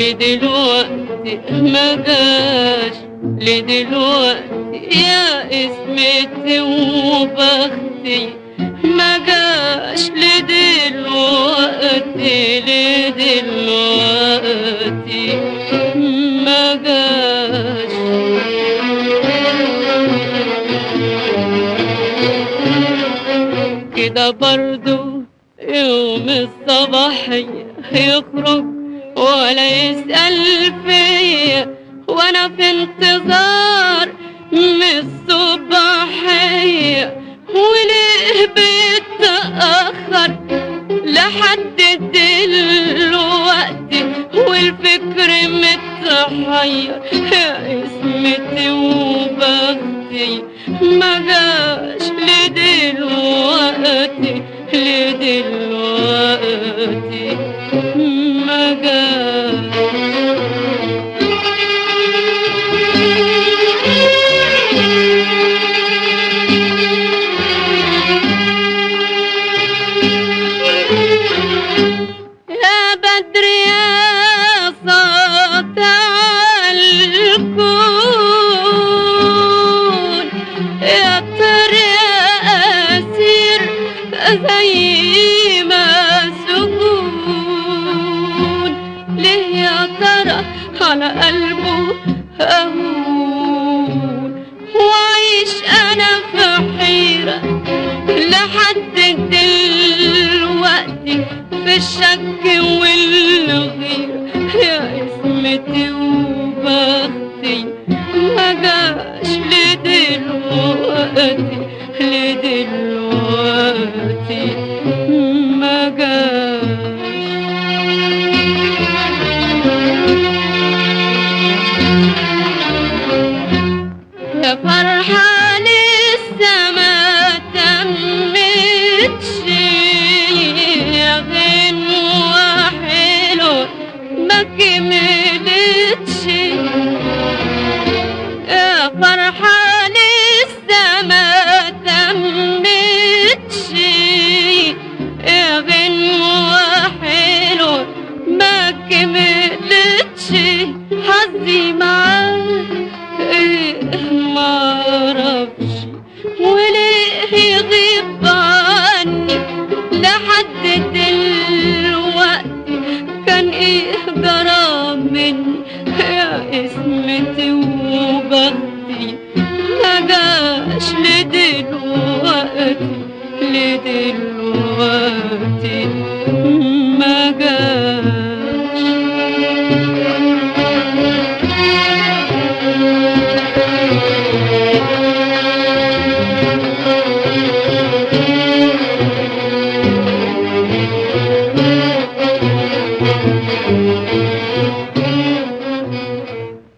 لدلوقتي ما جاش، لدلوقتي يا اسمتي وبختي ما جاش، لدلوقتي لدلوقتي ما جاش. كده برضو يوم الصباحية يخرج ولا يسأل فيا، وانا في انتظار من الصباحية، وليه بيتأخر لحد دلوقتي والفكر متحير، يا اسمتي وبختي ما جاش، لدلوقتي لدلوقتي ما جاش. يا بدر يا ساطع الكون، يا طير يا أسير زي ما سجون، ليه يا ترى على قلبه أهون، وعيش أنا في حيرة لحد دلوقتي في الشك والغيرة، يا اسمتي وبختي ما جاش، لدلوقتي لدلوقتي ما جاش. يا فرحة لسه ما تمتش، يا غنوة حلوة ما كملتش، يا فرحة لسه ما تمتش، يا غنوة حلوة ما كملتش، حظي معاك ايه معرفش، وليه يغيب عني لحد دلوقتي، كان ايه جرى مني، يا اسمتي وبختي ما جاش، لدلوقتي لدلوقتي ما جاش.